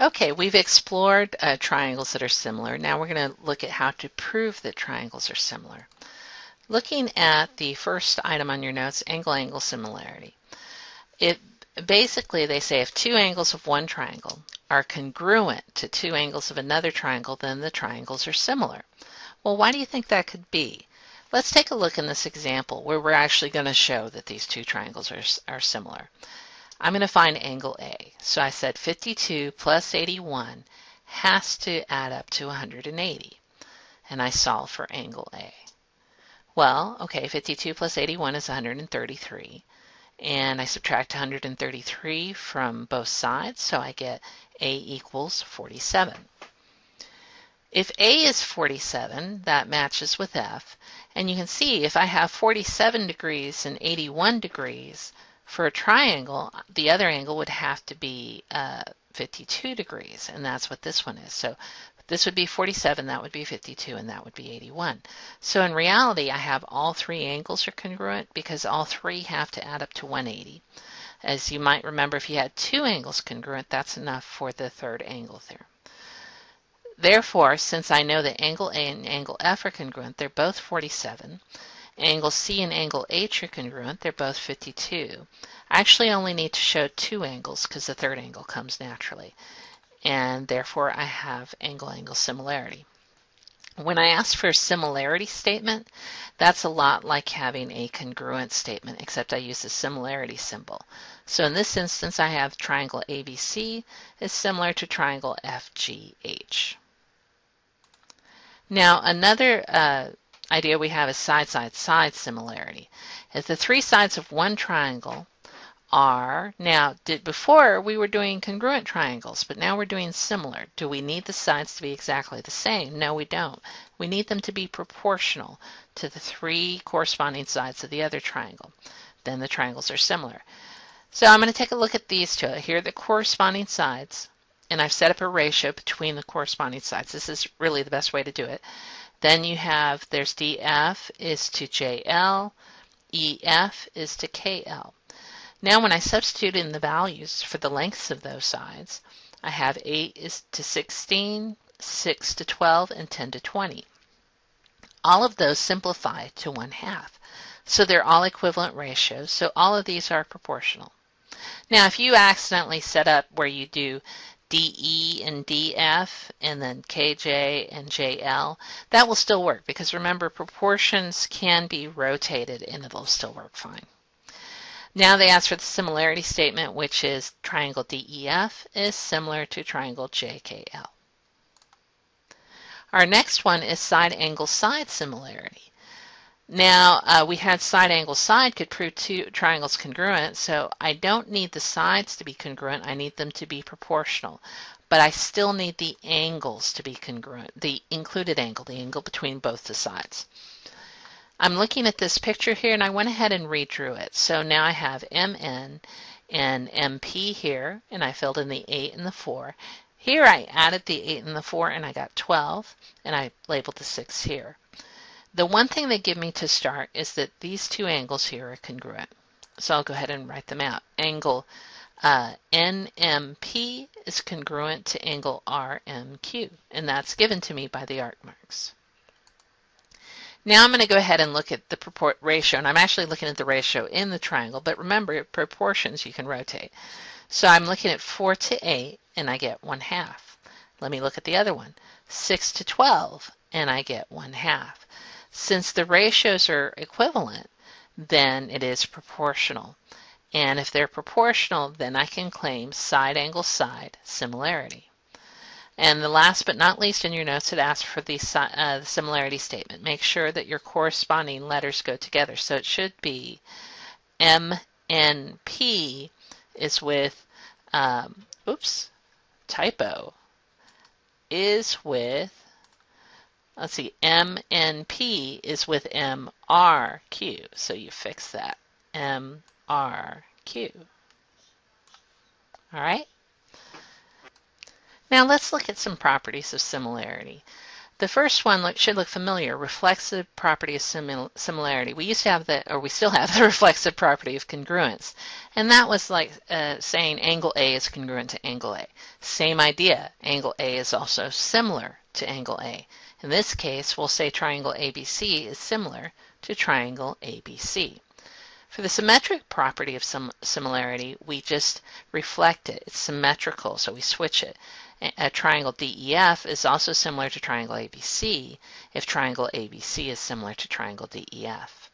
Okay, we've explored triangles that are similar. Now we're going to look at how to prove that triangles are similar. Looking at the first item on your notes, angle-angle similarity. It basically, they say if two angles of one triangle are congruent to two angles of another triangle, then the triangles are similar. Well, why do you think that could be? Let's take a look in this example where we're actually going to show that these two triangles are similar. I'm going to find angle A. So I said 52 plus 81 has to add up to 180. And I solve for angle A. Well, okay, 52 plus 81 is 133. And I subtract 133 from both sides, so I get A equals 47. If A is 47, that matches with F. And you can see if I have 47 degrees and 81 degrees, for a triangle, the other angle would have to be 52 degrees, and that's what this one is. So this would be 47, that would be 52, and that would be 81. So in reality, I have all three angles are congruent because all three have to add up to 180. As you might remember, if you had two angles congruent, that's enough for the third angle theorem. Therefore, since I know that angle A and angle F are congruent, they're both 47. Angle C and angle H are congruent, they're both 52. I actually only need to show two angles because the third angle comes naturally. And therefore I have angle-angle similarity. When I ask for a similarity statement, that's a lot like having a congruent statement, except I use the similarity symbol. So in this instance, I have triangle ABC is similar to triangle FGH. Now another idea we have is side-side-side similarity. If the three sides of one triangle are, before we were doing congruent triangles, but now we're doing similar. Do we need the sides to be exactly the same? No, we don't. We need them to be proportional to the three corresponding sides of the other triangle. Then the triangles are similar. So I'm going to take a look at these two. Here are the corresponding sides, and I've set up a ratio between the corresponding sides. This is really the best way to do it. Then you have, there's DF is to JL, EF is to KL. Now when I substitute in the values for the lengths of those sides, I have 8 is to 16, 6 to 12, and 10 to 20. All of those simplify to 1/2. So they're all equivalent ratios, so all of these are proportional. Now if you accidentally set up where you do DE and DF and then KJ and JL, that will still work because remember proportions can be rotated and it'll still work fine. Now they ask for the similarity statement, which is triangle DEF is similar to triangle JKL. Our next one is side angle side similarity. Now we had side angle side could prove two triangles congruent, so I don't need the sides to be congruent, I need them to be proportional. But I still need the angles to be congruent, the included angle, the angle between both the sides. I'm looking at this picture here and I went ahead and redrew it. So now I have MN and MP here, and I filled in the 8 and the 4. Here I added the 8 and the 4 and I got 12, and I labeled the 6 here. The one thing they give me to start is that these two angles here are congruent. So I'll go ahead and write them out. Angle NMP is congruent to angle RMQ, and that's given to me by the arc marks. Now I'm going to go ahead and look at the ratio, and I'm actually looking at the ratio in the triangle, but remember proportions you can rotate. So I'm looking at 4 to 8, and I get 1/2. Let me look at the other one. 6 to 12, and I get 1/2. Since the ratios are equivalent, then it is proportional. And if they're proportional, then I can claim side angle side similarity. And the last but not least in your notes, it asks for the similarity statement. Make sure that your corresponding letters go together. So it should be MNP is with, typo, is with, let's see, MNP is with MRQ. So you fix that, MRQ. All right? Now let's look at some properties of similarity. The first one should look familiar, reflexive property of similarity. We used to have the, or we still have the reflexive property of congruence. And that was like saying angle A is congruent to angle A. Same idea, angle A is also similar to angle A. In this case, we'll say triangle ABC is similar to triangle ABC. For the symmetric property of similarity, we just reflect it. It's symmetrical, so we switch it. A triangle DEF is also similar to triangle ABC if triangle ABC is similar to triangle DEF.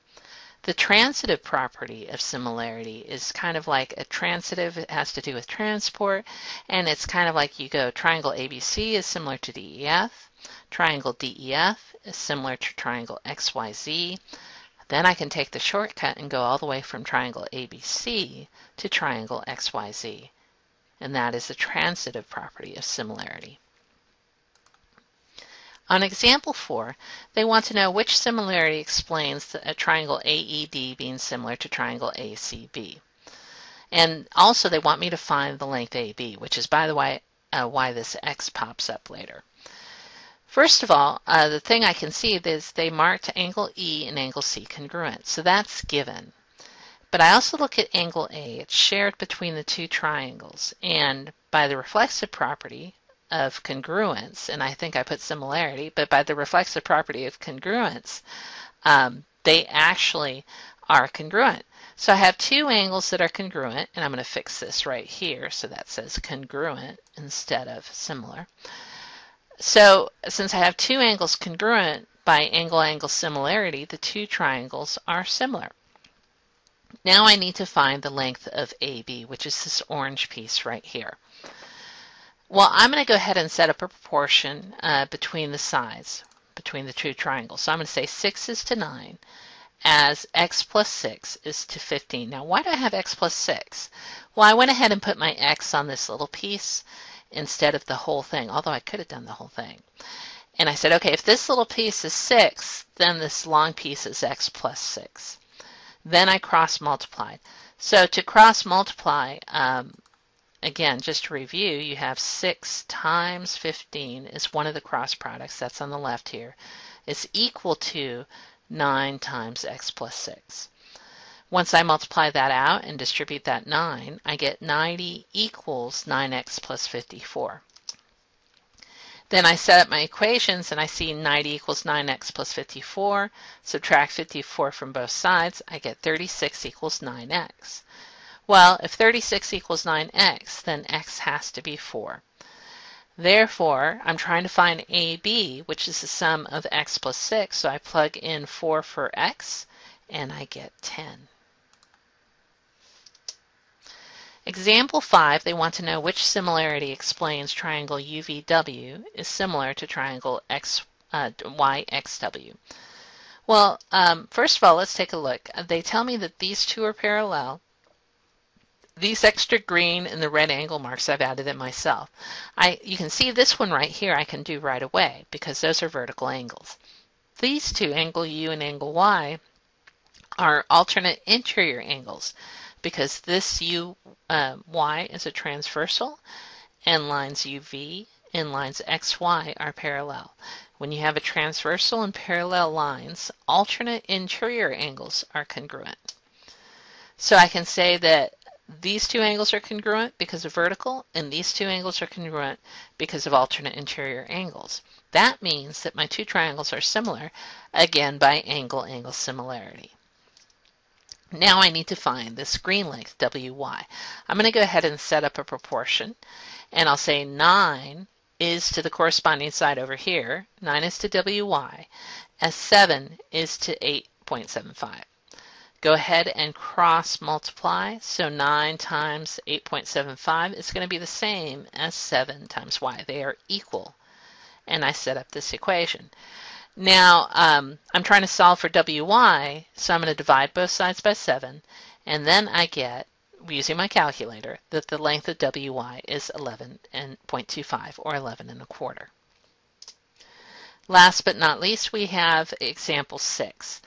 The transitive property of similarity is kind of like a transitive. It has to do with transport, and it's kind of like you go triangle ABC is similar to DEF, triangle DEF is similar to triangle XYZ. Then I can take the shortcut and go all the way from triangle ABC to triangle XYZ. And that is the transitive property of similarity. On example 4, they want to know which similarity explains a triangle AED being similar to triangle ACB. And also they want me to find the length AB, which is, by the way, why this X pops up later. First of all, the thing I can see is they marked angle E and angle C congruent, so that's given. But I also look at angle A. It's shared between the two triangles, and by the reflexive property of congruence, and I think I put similarity, but by the reflexive property of congruence, they actually are congruent. So I have two angles that are congruent, and I'm going to fix this right here so that says congruent instead of similar. So since I have two angles congruent by angle-angle similarity, the two triangles are similar. Now I need to find the length of AB, which is this orange piece right here. Well, I'm going to go ahead and set up a proportion between the sides, between the two triangles. So I'm going to say 6 is to 9 as x plus 6 is to 15. Now, why do I have x plus 6? Well, I went ahead and put my x on this little piece instead of the whole thing, although I could have done the whole thing. And I said, okay, if this little piece is 6, then this long piece is x plus 6. Then I cross multiplied. So to cross multiply, again, just to review, you have 6 times 15 is one of the cross products, that's on the left here, is equal to 9 times x plus 6. Once I multiply that out and distribute that 9, I get 90 equals 9x plus 54. Then I set up my equations and I see 90 equals 9x plus 54. Subtract 54 from both sides, I get 36 equals 9x. Well, if 36 equals 9x, then x has to be 4. Therefore, I'm trying to find AB, which is the sum of x plus 6, so I plug in 4 for x, and I get 10. Example 5, they want to know which similarity explains triangle UVW is similar to triangle YXW. Well, first of all, let's take a look. They tell me that these two are parallel. These extra green and the red angle marks, I've added them myself. You can see this one right here I can do right away because those are vertical angles. These two, angle U and angle Y, are alternate interior angles because this Y is a transversal and lines UV and lines XY are parallel. When you have a transversal and parallel lines, alternate interior angles are congruent. So I can say that these two angles are congruent because of vertical, and these two angles are congruent because of alternate interior angles. That means that my two triangles are similar, again, by angle-angle similarity. Now I need to find this green length, WY. I'm going to go ahead and set up a proportion, and I'll say 9 is to the corresponding side over here, 9 is to WY, as 7 is to 8.75. Go ahead and cross multiply, so 9 times 8.75 is going to be the same as 7 times y. They are equal, and I set up this equation. Now, I'm trying to solve for WY, so I'm going to divide both sides by 7, and then I get, using my calculator, that the length of WY is 11.25, or 11 1/4. Last but not least, we have example 6.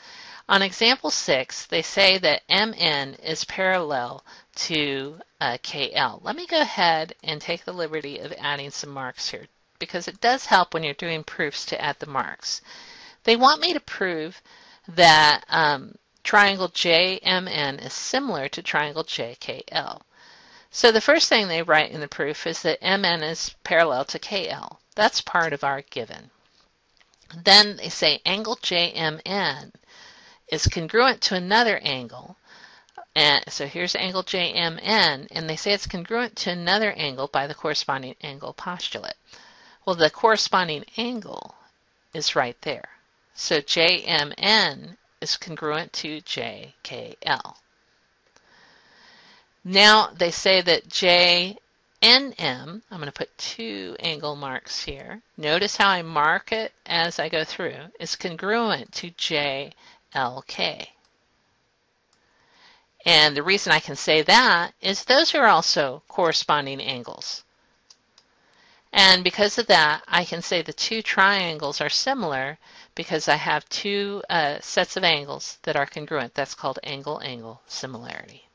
On example 6, they say that MN is parallel to KL. Let me go ahead and take the liberty of adding some marks here because it does help when you're doing proofs to add the marks. They want me to prove that triangle JMN is similar to triangle JKL. So the first thing they write in the proof is that MN is parallel to KL. That's part of our given. Then they say angle JMN is congruent to another angle. And so here's angle JMN, and they say it's congruent to another angle by the corresponding angle postulate. Well, the corresponding angle is right there. So JMN is congruent to JKL. Now they say that JNM, I'm going to put 2 angle marks here. Notice how I mark it as I go through. Is congruent to JLK. And the reason I can say that is those are also corresponding angles. And because of that, I can say the 2 triangles are similar because I have 2 sets of angles that are congruent. That's called angle-angle similarity.